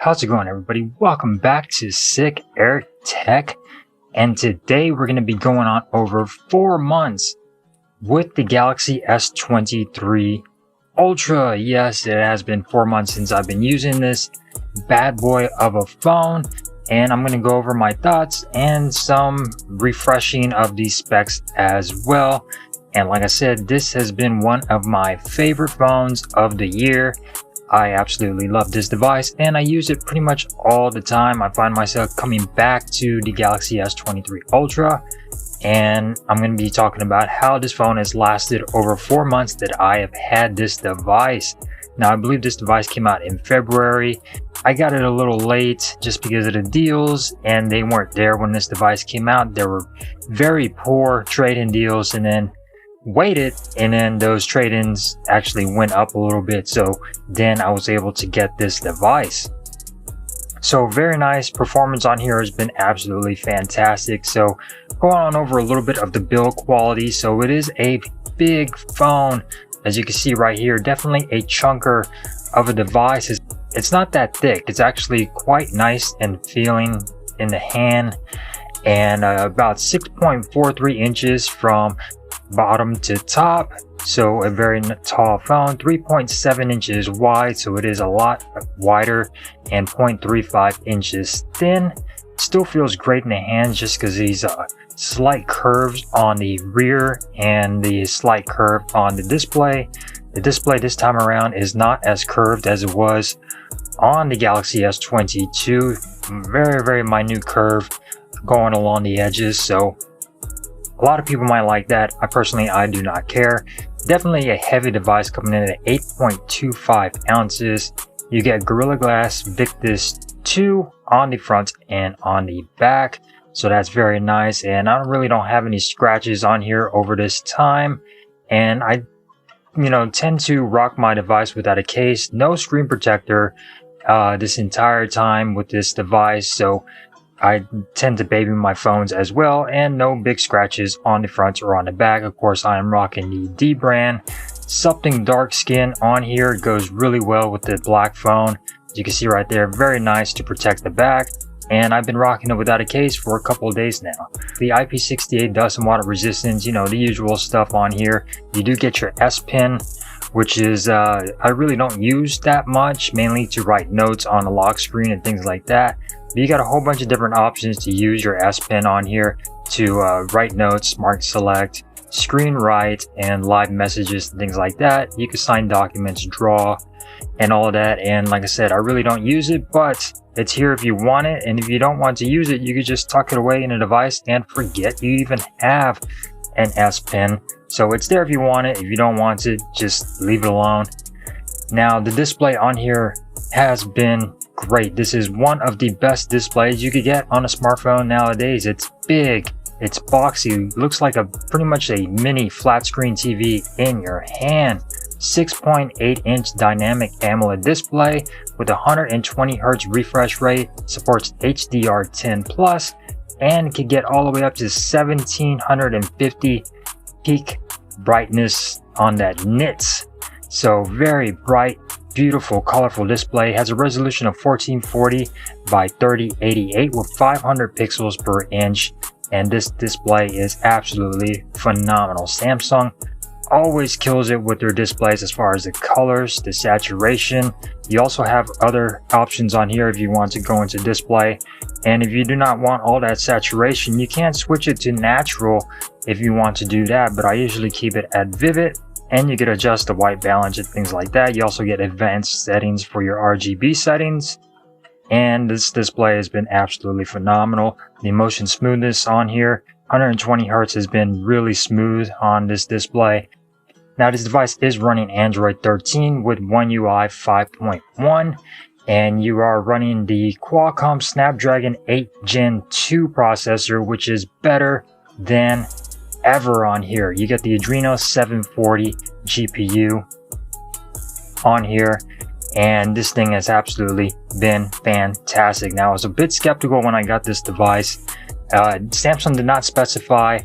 How's it going, everybody? Welcome back to Sick Air Tech, and today we're going to be going on over 4 months with the Galaxy S23 Ultra. Yes, it has been 4 months since I've been using this bad boy of a phone, and I'm going to go over my thoughts and some refreshing of these specs as well. And like I said, this has been one of my favorite phones of the year. I absolutely love this device and I use it pretty much all the time. I find myself coming back to the Galaxy S23 Ultra, and I'm going to be talking about how this phone has lasted over 4 months that I have had this device. Now, I believe this device came out in February. I got it a little late just because of the deals, and they weren't there when this device came out. There were very poor trade-in deals, and then waited, and then those trade-ins actually went up a little bit, so then I was able to get this device. So very nice. Performance on here has been absolutely fantastic. So going on over a little bit of the build quality. So it is a big phone, as you can see right here. Definitely a chunker of a device. It's not that thick. It's actually quite nice and feeling in the hand, and about 6.43 inches from bottom to top, so a very tall phone. 3.7 inches wide, so it is a lot wider, and 0.35 inches thin. Still feels great in the hands just because these slight curves on the rear and the slight curve on the display. The display this time around is not as curved as it was on the Galaxy S22. Very minute curve going along the edges, so a lot of people might like that. I do not care. Definitely a heavy device, coming in at 8.25 ounces. You get Gorilla Glass Victus 2 on the front and on the back, so that's very nice. And I really don't have any scratches on here over this time, and I tend to rock my device without a case. No screen protector this entire time with this device, so I tend to baby my phones as well, and no big scratches on the front or on the back. Of course, I am rocking the D brand. Something dark skin on here goes really well with the black phone. As you can see right there, very nice to protect the back, and I've been rocking it without a case for a couple of days now. The IP68 dust and water resistance, the usual stuff on here. You do get your S Pen, which is I really don't use that much, mainly to write notes on the lock screen and things like that. But you got a whole bunch of different options to use your S Pen on here to write notes, Smart Select, screen write, and live messages and things like that. You can sign documents, draw, and all of that. And like I said, I really don't use it, but it's here if you want it. And if you don't want to use it, you could just tuck it away in a device and forget you even have an S Pen. So it's there if you want it. If you don't want it, just leave it alone. Now, the display on here has been great. This is one of the best displays you could get on a smartphone nowadays. It's big, it's boxy, looks like pretty much a mini flat screen TV in your hand. 6.8 inch dynamic AMOLED display with 120 Hz refresh rate, supports HDR10 plus, and can get all the way up to 1750 peak brightness on that nits. So very bright, beautiful, colorful display. Has a resolution of 1440 by 3088 with 500 pixels per inch, and this display is absolutely phenomenal. Samsung always kills it with their displays as far as the colors, the saturation. You also have other options on here if you want to go into display, and if you do not want all that saturation, you can switch it to natural if you want to do that, but I usually keep it at vivid, and you can adjust the white balance and things like that. You also get advanced settings for your RGB settings, and this display has been absolutely phenomenal. The motion smoothness on here, 120 Hz, has been really smooth on this display. Now, this device is running Android 13 with One UI 5.1, and you are running the Qualcomm Snapdragon 8 Gen 2 processor, which is better than ever on here. You get the Adreno 740 GPU on here, and this thing has absolutely been fantastic. Now, I was a bit skeptical when I got this device. Samsung did not specify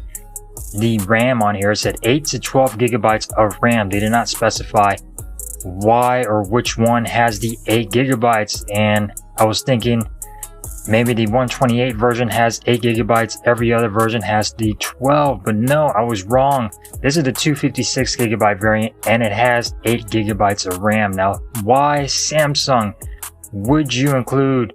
the RAM on here. It said 8 to 12 gigabytes of RAM. They did not specify why or which one has the 8 gigabytes, and I was thinking maybe the 128 version has 8 gigabytes, every other version has the 12, but no, I was wrong. This is the 256 gigabyte variant and it has 8 gigabytes of RAM. Now, why, Samsung, would you include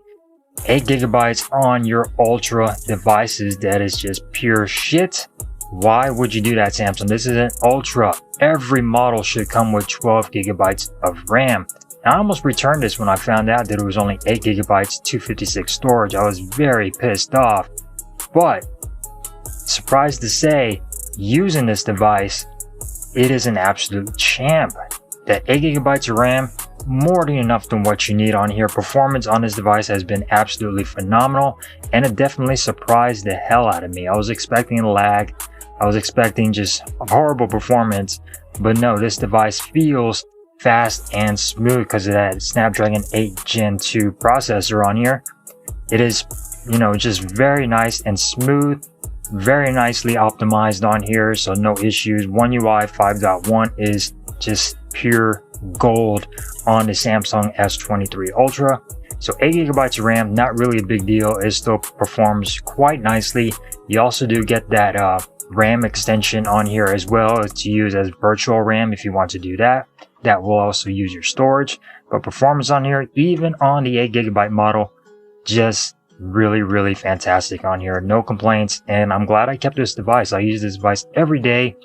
8 gigabytes on your Ultra devices? That is just pure shit. Why would you do that, Samsung? This is an Ultra. Every model should come with 12 gigabytes of RAM. I almost returned this when I found out that it was only 8 gigabytes, 256 storage. I was very pissed off. But, surprised to say, using this device, it is an absolute champ. That 8 gigabytes of RAM, more than enough than what you need on here. Performance on this device has been absolutely phenomenal, and it definitely surprised the hell out of me. I was expecting lag. I was expecting just horrible performance, but no, this device feels fast and smooth because of that Snapdragon 8 Gen 2 processor on here. It is, you know, just very nice and smooth, very nicely optimized on here, so no issues. One UI 5.1 is just pure gold on the Samsung S23 Ultra. So 8 gigabytes of RAM, not really a big deal. It still performs quite nicely. You also do get that RAM extension on here as well to use as virtual RAM if you want to do that. That will also use your storage, but performance on here, even on the 8 gigabyte model, just really fantastic on here. No complaints, and I'm glad I kept this device. I use this device every day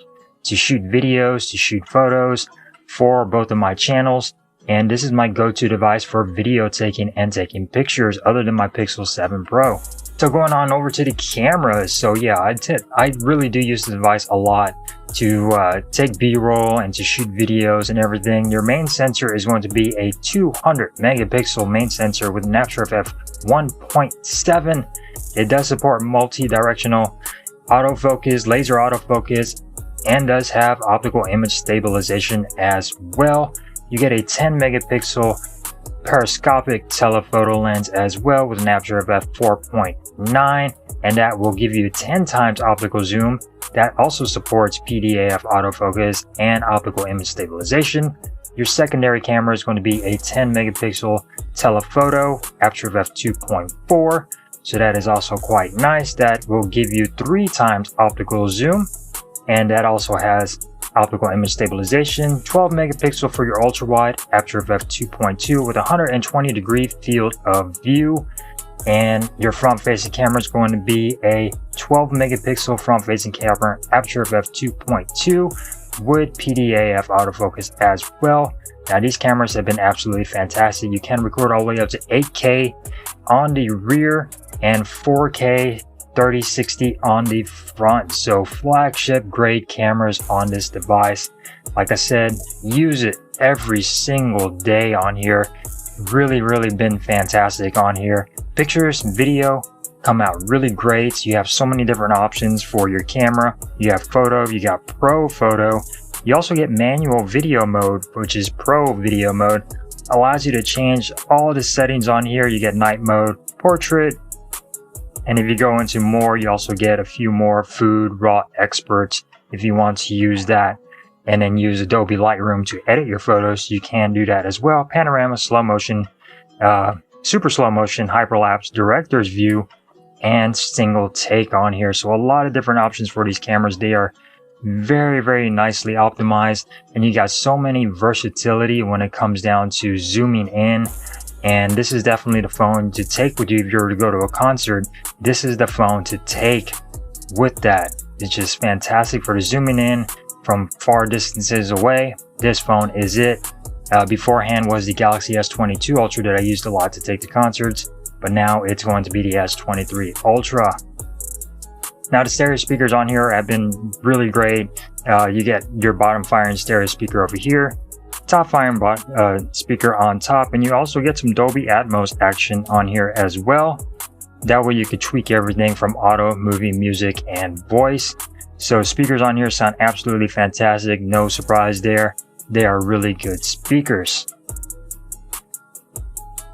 to shoot videos, to shoot photos for both of my channels, and this is my go-to device for video taking and taking pictures other than my Pixel 7 Pro. So going on over to the cameras, so yeah, I really do use the device a lot to take B-roll and to shoot videos and everything. Your main sensor is going to be a 200 megapixel main sensor with an aperture of f1.7. It does support multi-directional autofocus, laser autofocus, and does have optical image stabilization as well. You get a 10 megapixel periscopic telephoto lens as well with an aperture of f4.9, and that will give you 10 times optical zoom. That also supports PDAF autofocus and optical image stabilization. Your secondary camera is going to be a 10 megapixel telephoto, aperture of f2.4, so that is also quite nice. That will give you 3 times optical zoom, and that also has optical image stabilization. 12 megapixel for your ultra wide, aperture of f2.2 with 120 degree field of view. And your front facing camera is going to be a 12 megapixel front facing camera, aperture of f2.2 with PDAF autofocus as well. Now these cameras have been absolutely fantastic. You can record all the way up to 8K on the rear and 4K 3060 on the front. So flagship grade cameras on this device. Like I said, use it every single day on here. Really been fantastic on here. Pictures, video come out really great. You have so many different options for your camera. You have photo, you got pro photo. You also get manual video mode, which is pro video mode. Allows you to change all the settings on here. You get night mode, portrait, and if you go into more, you also get a few more food, raw experts if you want to use that. And then use Adobe Lightroom to edit your photos. You can do that as well. Panorama, slow motion, super slow motion, hyperlapse, director's view, and single take on here. So a lot of different options for these cameras. They are very nicely optimized, and you got so many versatility when it comes down to zooming in. And this is definitely the phone to take with you if you were to go to a concert. This is the phone to take with that. It's just fantastic for the zooming in from far distances away. This phone is it. Beforehand was the Galaxy S22 Ultra that I used a lot to take to concerts, but now it's going to be the S23 Ultra. Now the stereo speakers on here have been really great. You get your bottom firing stereo speaker over here, top firing speaker on top, and you also get some Dolby Atmos action on here as well. That way you could tweak everything from auto, movie, music, and voice. So speakers on here sound absolutely fantastic. No surprise there. They are really good speakers.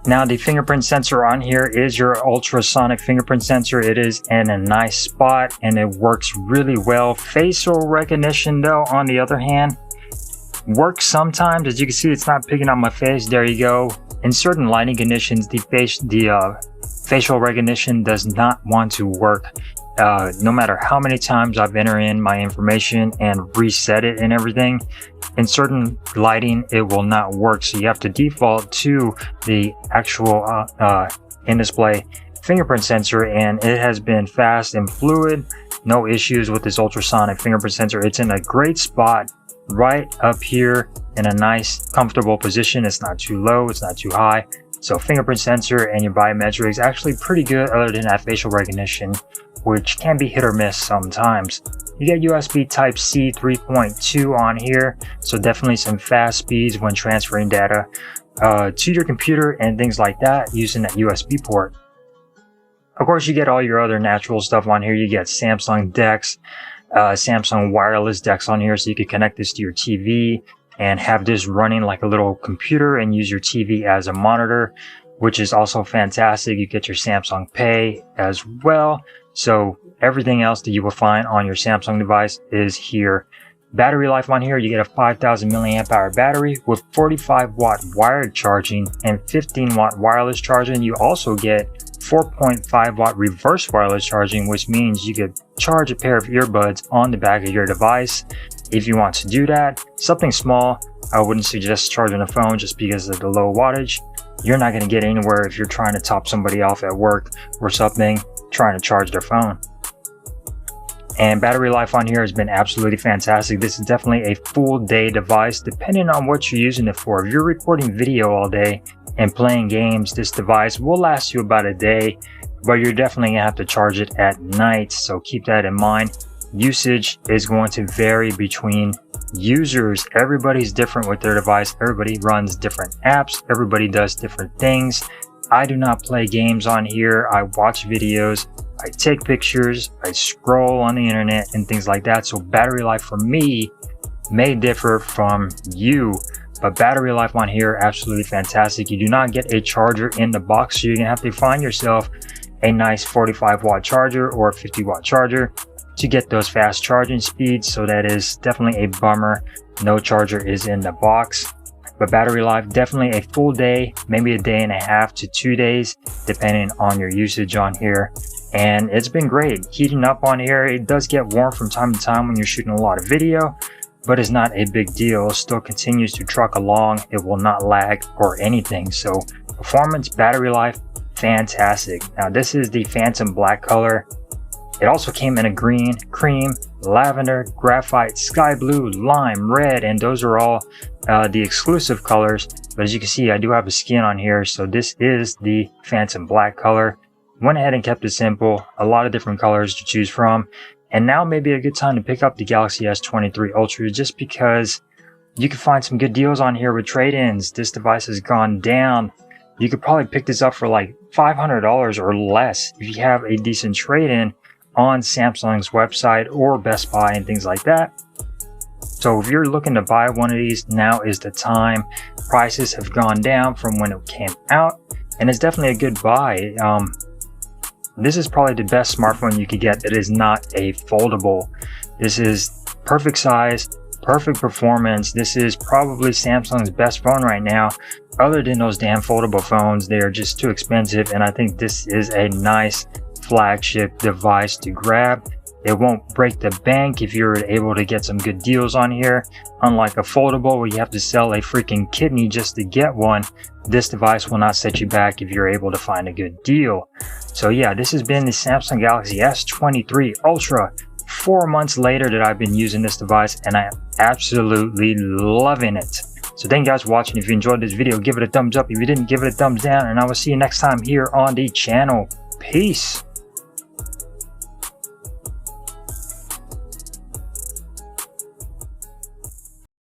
Now the fingerprint sensor on here is your ultrasonic fingerprint sensor. It is in a nice spot and it works really well. Facial recognition though, on the other hand, Works sometimes. As you can see, it's not picking up my face. There you go. In certain lighting conditions, the facial recognition does not want to work. No matter how many times I've entered in my information and reset it and everything, in certain lighting it will not work. So you have to default to the actual in-display fingerprint sensor, and it has been fast and fluid. No issues with this ultrasonic fingerprint sensor. It's in a great spot right up here in a nice comfortable position. It's not too low, it's not too high. So fingerprint sensor and your biometrics actually pretty good, other than that facial recognition, which can be hit or miss sometimes. You get USB Type-C 3.2 on here, so definitely some fast speeds when transferring data to your computer and things like that using that USB port. Of course, you get all your other natural stuff on here. You get Samsung DeX, Samsung wireless DeX on here, so you can connect this to your TV and have this running like a little computer and use your TV as a monitor, which is also fantastic. You get your Samsung Pay as well. So everything else that you will find on your Samsung device is here. Battery life on here, you get a 5000 milliamp hour battery with 45 watt wired charging and 15 watt wireless charging. You also get 4.5 watt reverse wireless charging, which means you could charge a pair of earbuds on the back of your device if you want to do that. Something small. I wouldn't suggest charging a phone just because of the low wattage. You're not going to get anywhere if you're trying to top somebody off at work or something, trying to charge their phone. And battery life on here has been absolutely fantastic. This is definitely a full day device depending on what you're using it for. If you're recording video all day and playing games, this device will last you about a day, but you're definitely gonna have to charge it at night, so keep that in mind. Usage is going to vary between users. Everybody's different with their device. Everybody runs different apps. Everybody does different things. I do not play games on here. I watch videos, I take pictures, I scroll on the internet and things like that. So battery life for me may differ from you, but battery life on here, absolutely fantastic. You do not get a charger in the box, so you're gonna have to find yourself a nice 45 watt charger or a 50 watt charger to get those fast charging speeds. So that is definitely a bummer. No charger is in the box. But battery life, definitely a full day, maybe a day and a half to 2 days, depending on your usage on here. And it's been great. Heating up on here, it does get warm from time to time when you're shooting a lot of video, but it's not a big deal. It still continues to truck along. It will not lag or anything. So performance, battery life, fantastic. Now this is the Phantom Black color. It also came in a green, cream, lavender, graphite, sky blue, lime, red, and those are all the exclusive colors. But as you can see, I do have a skin on here, so this is the Phantom Black color. Went ahead and kept it simple, a lot of different colors to choose from. And now may be a good time to pick up the Galaxy S23 Ultra, just because you can find some good deals on here with trade-ins. This device has gone down. You could probably pick this up for like $500 or less if you have a decent trade-in on Samsung's website or Best Buy and things like that. So if you're looking to buy one of these, now is the time. Prices have gone down from when it came out, and it's definitely a good buy. This is probably the best smartphone you could get that is not a foldable. This is perfect size, perfect performance. This is probably Samsung's best phone right now. Other than those damn foldable phones, they are just too expensive, and I think this is a nice flagship device to grab. It won't break the bank if you're able to get some good deals on here. Unlike a foldable where you have to sell a freaking kidney just to get one, this device will not set you back if you're able to find a good deal. So yeah, this has been the Samsung Galaxy S23 Ultra. 4 months later that I've been using this device, and I am absolutely loving it. So thank you guys for watching. If you enjoyed this video, give it a thumbs up. If you didn't, give it a thumbs down, and I will see you next time here on the channel. Peace.